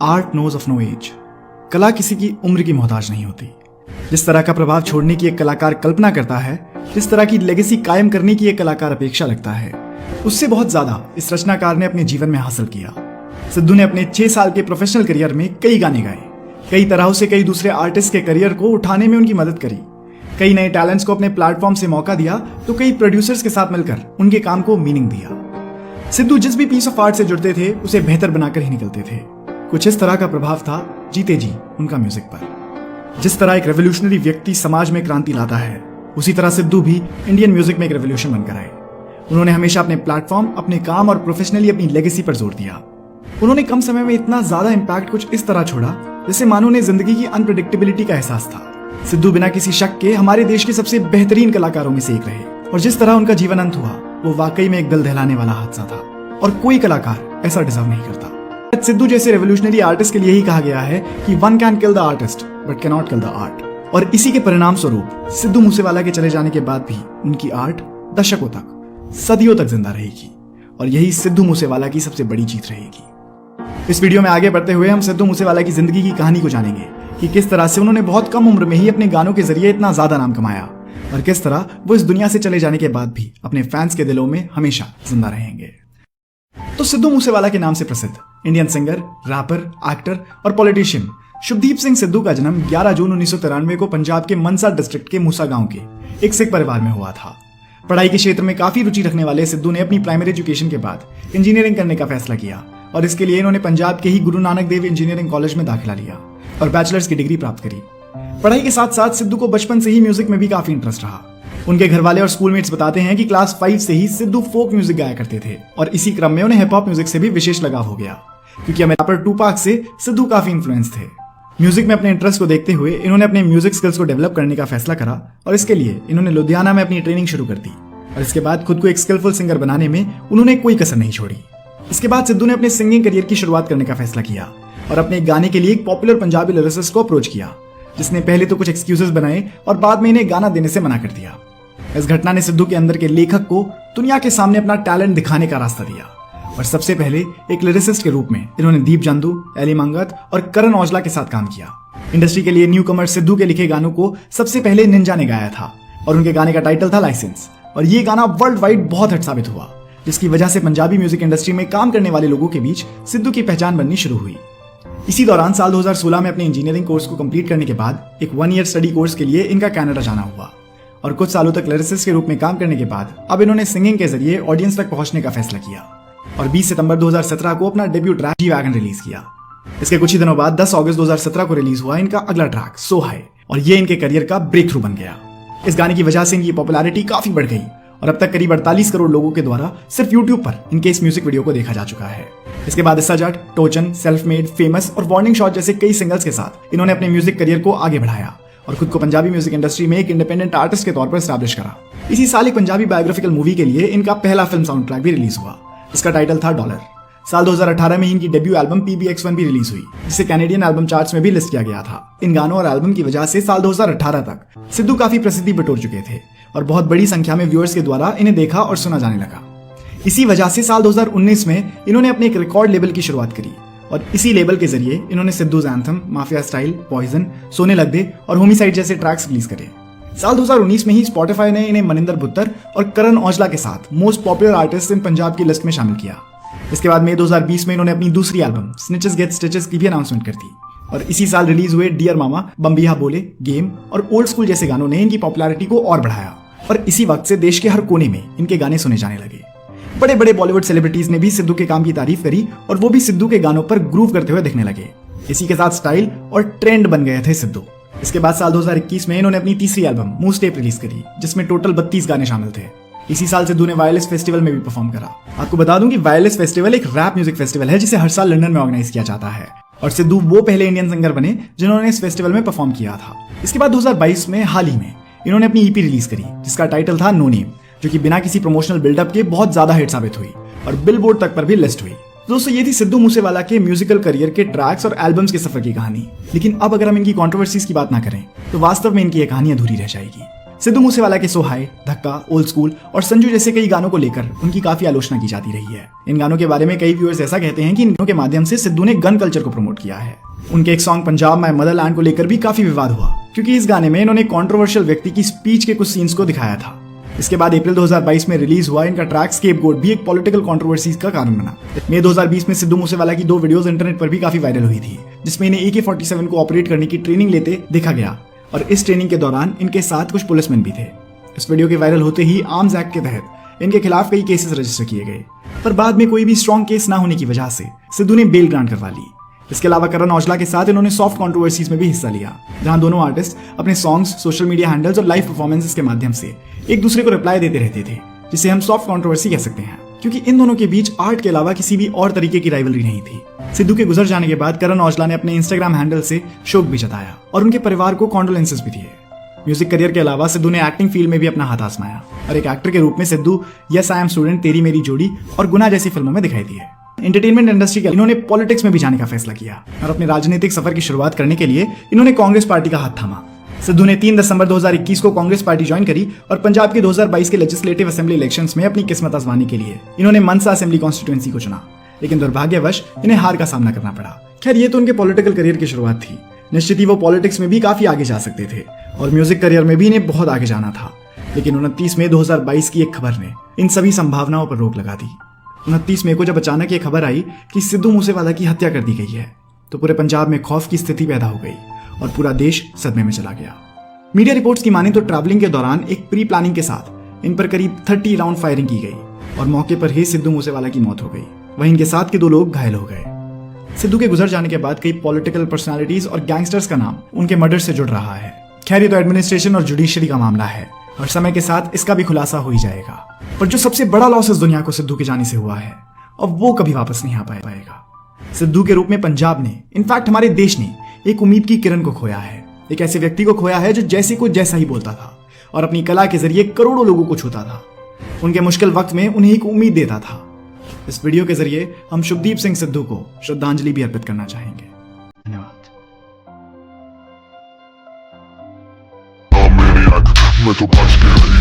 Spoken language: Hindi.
Art knows of no age. कला किसी की उम्र की मोहताज नहीं होती। जिस तरह का प्रभाव छोड़ने की एक कलाकार कल्पना करता है, जिस तरह की लेगेसी कायम करने की एक कलाकार अपेक्षा लगता है, उससे बहुत ज्यादा इस रचनाकार ने अपने जीवन में हासिल किया। सिद्धू ने अपने 6 साल के प्रोफेशनल करियर में कई गाने गाए, कई तरह से कई दूसरे आर्टिस्ट के करियर को उठाने में उनकी मदद करी, कई नए टैलेंट्स को अपने प्लेटफॉर्म से मौका दिया, तो कई प्रोड्यूसर्स के साथ मिलकर उनके काम को मीनिंग दिया। सिद्धू जिस भी पीस ऑफ आर्ट से जुड़ते थे उसे बेहतर बनाकर ही निकलते थे। कुछ इस तरह का प्रभाव था जीते जी उनका म्यूजिक पर। जिस तरह एक रेवोल्यूशनरी व्यक्ति समाज में क्रांति लाता है, उसी तरह सिद्धू भी इंडियन म्यूजिक में एक रेवोल्यूशन बनकर आए। उन्होंने हमेशा अपने प्लेटफॉर्म, अपने काम और प्रोफेशनली अपनी लेगेसी पर जोर दिया। उन्होंने कम समय में इतना ज्यादा इंपैक्ट कुछ इस तरह छोड़ा जैसे मानो उन्हें जिंदगी की अनप्रेडिक्टेबिलिटी का एहसास था। सिद्धू बिना किसी शक के हमारे देश के सबसे बेहतरीन कलाकारों में से एक रहे, और जिस तरह उनका जीवन अंत हुआ वो वाकई में एक दिल दहलाने वाला हादसा था, और कोई कलाकार ऐसा डिजर्व नहीं करता। सिद्धू जैसे रेवोल्यूशनरी आर्टिस्ट के लिए ही कहा गया है कि one can kill the artist but can not kill the art. और इसी के परिणाम स्वरूप सिद्धू मूसेवाला के चले जाने के बाद भी उनकी आर्ट दशकों तक, सदियों तक जिंदा रहेगी, और यही सिद्धू मूसेवाला की सबसे बड़ी जीत रहेगी। इस वीडियो में आगे बढ़ते हुए हम सिद्धू मूसेवाला की जिंदगी की कहानी को जानेंगे कि किस तरह से उन्होंने बहुत कम उम्र में ही अपने गानों के जरिए इतना ज्यादा नाम कमाया, और किस तरह वो इस दुनिया से चले जाने के बाद भी अपने फैंस के दिलों में हमेशा जिंदा रहेंगे। तो सिद्धू मूसेवाला के नाम से प्रसिद्ध इंडियन सिंगर, रैपर, एक्टर और पॉलिटिशियन शुभदीप सिंह सिद्धू का जन्म 11 जून 1993 को पंजाब के मनसा डिस्ट्रिक्ट के मूसा गांव के एक सिख परिवार में हुआ था। पढ़ाई के क्षेत्र में काफी रुचि रखने वाले सिद्धू ने अपनी प्राइमरी एजुकेशन के बाद इंजीनियरिंग करने का फैसला किया, और इसके लिए इन्होंने पंजाब के ही गुरु नानक देव इंजीनियरिंग कॉलेज में दाखिला लिया और बैचलर्स की डिग्री प्राप्त करी। पढ़ाई के साथ साथ सिद्धू को बचपन से ही म्यूजिक में भी काफी इंटरेस्ट रहा। उनके घर वाले और स्कूलमेट्स बताते हैं कि क्लास 5 से ही सिद्धू फोक म्यूजिक गाया करते थे, और इसी क्रम में उन्हें हिप हॉप म्यूजिक से भी विशेष लगाव हो गया, क्योंकि रैपर टूपाक से सिद्धू काफी इन्फ्लुएंस थे। म्यूजिक में अपने इंटरेस्ट को देखते हुए इन्होंने अपने म्यूजिक स्किल्स को डेवलप करने का फैसला करा, और इसके लिए इन्होंने लुधियाना में अपनी ट्रेनिंग शुरू कर दी, और इसके बाद खुद को एक स्किलफुल सिंगर बनाने में उन्होंने कोई कसर नहीं छोड़ी। इसके बाद सिद्धू ने अपने सिंगिंग करियर की शुरुआत करने का फैसला किया और अपने गाने के लिए एक पॉपुलर पंजाबी लिरिसिस्ट को अप्रोच किया, जिसने पहले तो कुछ एक्सक्यूजेस बनाए और बाद में इन्हें गाना देने से मना कर दिया। इस घटना ने सिद्धू के अंदर के लेखक को दुनिया के सामने अपना टैलेंट दिखाने का रास्ता दिया, और सबसे पहले एक लिरिसिस्ट के रूप में इन्होंने दीप जंदू, एली मंगत और करण औजला के साथ काम किया। इंडस्ट्री के लिए न्यू कमर सिद्धू के लिखे गानों को सबसे पहले निंजा ने गाया था, और उनके गाने का टाइटल था लाइसेंस, और ये गाना वर्ल्ड वाइड बहुत हिट साबित हुआ, जिसकी वजह से पंजाबी म्यूजिक इंडस्ट्री में काम करने वाले लोगों के बीच सिद्धू की पहचान बननी शुरू हुई। इसी दौरान साल 2016 में अपने इंजीनियरिंग कोर्स को कंप्लीट करने के बाद एक 1 ईयर स्टडी कोर्स के लिए इनका कनाडा जाना हुआ, और कुछ सालों तक लिरिसिस्ट के रूप में काम करने के बाद अब इन्होंने सिंगिंग के जरिए ऑडियंस तक पहुंचने का फैसला किया, और 20 सितंबर 2017 को अपना debut track G wagon release किया। इसके कुछ ही दिनों बाद 10 अगस्त 2017 को रिलीज हुआ इनका अगला ट्रैक सो हाई, और ये इनके करियर का ब्रेक थ्रू बन गया। इस गाने की वजह से इनकी पॉपुलैरिटी काफी बढ़ गई, और अब तक करीब 48 करोड़ लोगों के द्वारा सिर्फ यूट्यूब पर इनके इस म्यूजिक वीडियो को देखा जा चुका है। इसके बाद इस्सा जट, टोचन, सेल्फ मेड, फेमस और वार्निंग शॉट जैसे कई सिंगल्स के साथ इन्होंने अपने म्यूजिक करियर को आगे बढ़ाया और खुद को पंजाबी म्यूजिक इंडस्ट्री में एक इंडिपेंडेंट आर्टिस्ट के तौर पर एस्टैब्लिश करा। इसी साल एक पंजाबी बायोग्राफिकल मूवी के लिए इनका पहला फिल्म साउंड ट्रैक भी रिलीज हुआ। इसका टाइटल था डॉलर। साल 2018 में इनकी डेब्यू एल्बम PBX1 भी रिलीज हुई, जिसे कैनेडियन एल्बम चार्ट्स में भी लिस्ट किया गया था। इन गानों और एल्बम की वजह से साल 2018 तक सिद्धू काफी प्रसिद्धि बटोर चुके थे, और बहुत बड़ी संख्या में व्यूअर्स के द्वारा इन्हें देखा और सुना जाने लगा। इसी वजह से साल 2019 में इन्होंने अपने एक रिकॉर्ड लेबल की शुरुआत करी, और इसी लेबल के जरिए इन्होंने सिद्धूज एंथम, माफिया स्टाइल, पॉइजन, सोने लग दे और होमिसाइड जैसे ट्रैक्स रिलीज करे। साल 2019 में ही स्पॉटिफाई ने इन्हें मनिंदर बुत्तर और करण औजला के साथ most popular artist in Punjab की लिस्ट में शामिल किया। इसके बाद मई 2020 में इन्होंने अपनी दूसरी एल्बम स्निचेस गेट स्टिचेस की भी अनाउंसमेंट कर दी, और इसी साल रिलीज हुए डियर मामा, बम्बिया बोले, गेम और ओल्ड स्कूल जैसे गानों ने इनकी पॉपुलैरिटी को और बढ़ाया, और इसी वक्त से देश के हर कोने में इनके गाने सुने जाने लगे। बड़े बड़े बॉलीवुड सेलिब्रिटीज ने भी सिद्धू के काम की तारीफ करी, और वो भी सिद्धू के गानों पर ग्रूव करते हुए दिखने लगे। इसी के साथ स्टाइल और ट्रेंड बन गए थे सिद्धू। इसके बाद साल 2021 में इन्होंने अपनी तीसरी एल्बम मूव स्टेप रिलीज करी, जिसमें टोटल 32 गाने शामिल थे। इसी साल सिद्धू ने वायरलेस फेस्टिवल में भी परफॉर्म करा। आपको बता दूं कि वायरलेस फेस्टिवल एक रैप म्यूजिक फेस्टिवल है, जिसे हर साल लंदन में ऑर्गेनाइज किया जाता है, और सिद्धू वो पहले इंडियन सिंगर बने जिन्होंने इस फेस्टिवल में परफॉर्म किया था। इसके बाद 2022 में हाल ही में इन्होंने अपनी EP रिलीज करी, जिसका टाइटल था नो नेम, जो कि बिना किसी प्रमोशनल बिल्डअप के बहुत ज्यादा हिट साबित हुई और बिलबोर्ड तक पर भी लिस्ट हुई। दोस्तों, ये थी सिद्धू मूसेवाला के म्यूजिकल करियर के ट्रैक्स और एल्बम्स के सफर की कहानी। लेकिन अब अगर हम इनकी कंट्रोवर्सीज की बात ना करें तो वास्तव में इनकी ये कहानी अधूरी रह जाएगी। सिद्धू मूसेवाला के सो हाय, धक्का, ओल्ड स्कूल और संजू जैसे कई गानों को लेकर उनकी काफी आलोचना की जाती रही है। इन गानों के बारे में कई व्यूअर्स ऐसा कहते हैं कि इन गानों के माध्यम से सिद्धू ने गन कल्चर को प्रमोट किया है। उनके एक सॉन्ग पंजाब माय मदरलैंड को लेकर भी काफी विवाद हुआ, क्योंकि इस गाने में इन्होंने कंट्रोवर्शियल व्यक्ति की स्पीच के कुछ सीन्स को दिखाया था। इसके बाद अप्रैल 2022 में रिलीज हुआ इनका ट्रैक स्केपगोट भी एक पॉलिटिकल कंट्रोवर्सीज का कारण बना। मई 2020 में सिद्धू मूसेवाला की 2 वीडियोस इंटरनेट पर भी काफी वायरल हुई थी, जिसमें इन्हें AK-47 को ऑपरेट करने की ट्रेनिंग लेते देखा गया और इस ट्रेनिंग के दौरान इनके साथ कुछ पुलिसमैन भी थे। इस वीडियो के वायरल होते ही आर्म्स एक्ट के तहत इनके खिलाफ कई केसेस रजिस्टर किए गए, पर बाद में कोई भी स्ट्रॉन्ग केस ना होने की वजह से सिद्धू ने बेल ग्रांट करवा ली। इसके अलावा करण औजला के साथ इन्होंने सॉफ्ट कंट्रोवर्सीज में भी हिस्सा लिया, जहां दोनों आर्टिस्ट अपने सॉन्ग्स, सोशल मीडिया हैंडल्स और लाइव परफॉर्मेंसेस के माध्यम से एक दूसरे को रिप्लाई देते रहते थे, जिसे हम सॉफ्ट कंट्रोवर्सी कह सकते हैं, क्योंकि इन दोनों के बीच आर्ट के अलावा किसी भी और तरीके की राइवलरी नहीं थी। सिद्धू के गुजर जाने के बाद करण औजला ने अपने इंस्टाग्राम हैंडल से शोक भी जताया और उनके परिवार को कॉन्डोलेंसेस भी दिए। म्यूजिक करियर के अलावा सिद्धू ने एक्टिंग फील्ड में भी अपना हाथ आजमाया और एक एक्टर के रूप में Sidhu yes I am student, तेरी मेरी जोड़ी और गुना जैसी फिल्मों में दिखाई दिए। एंटरटेनमेंट इंडस्ट्री के इन्होंने पॉलिटिक्स में भी जाने का फैसला किया और अपने राजनीतिक सफर की शुरुआत करने के लिए इन्होंने कांग्रेस पार्टी का हाथ थामा। सिद्धू ने 3 दिसंबर 2021 को कांग्रेस पार्टी ज्वाइन करी और पंजाब के 2022 के लेजिस्लेटिव असेंबली इलेक्शंस में अपनी किस्मत आजमाने के लिए इन्होंने मनसा असेंबली कॉन्स्टिट्यूएंसी को चुना, लेकिन दुर्भाग्यवश इन्हें हार का सामना करना पड़ा। खैर, ये तो उनके पॉलिटिकल करियर की शुरुआत थी। निश्चित ही वो पॉलिटिक्स में भी काफी आगे जा सकते थे और म्यूजिक करियर में भी इन्हें बहुत आगे जाना था, लेकिन 29 मई 2022 की एक खबर ने इन सभी संभावनाओं पर रोक लगा दी। 29 मई को जब अचानक ये खबर आई कि सिद्धू मूसेवाला की हत्या कर दी गई है, तो पूरे पंजाब में खौफ की स्थिति पैदा हो गई और पूरा देश सदमे में चला गया। मीडिया रिपोर्ट्स की माने तो ट्रैवलिंग के दौरान एक प्री प्लानिंग के साथ इन पर करीब 30 राउंड फायरिंग की गई और मौके पर ही सिद्धू मूसेवाला की मौत हो गई। वहीं इनके साथ के 2 लोग घायल हो गए। सिद्धू के गुजर जाने के बाद कई पॉलिटिकल पर्सनालिटीज और गैंगस्टर्स का नाम उनके मर्डर से जुड़ रहा है। खैर, ये तो एडमिनिस्ट्रेशन और जुडिशरी का मामला है और समय के साथ इसका भी खुलासा हो ही जाएगा। पर जो सबसे बड़ा लॉस इस दुनिया को सिद्धू के जाने से हुआ है, अब वो कभी वापस नहीं आ पाएगा। सिद्धू के रूप में पंजाब ने, इनफैक्ट हमारे देश ने, एक उम्मीद की किरण को खोया है। एक ऐसे व्यक्ति को खोया है जो जैसे को जैसा ही बोलता था और अपनी कला के जरिए करोड़ों लोगों को छूता था। उनके मुश्किल वक्त में उन्हें एक उम्मीद देता था। इस वीडियो के जरिए हम शुभदीप सिंह सिद्धू को श्रद्धांजलि भी अर्पित करना चाहेंगे। धन्यवाद। मैं तो बच गया।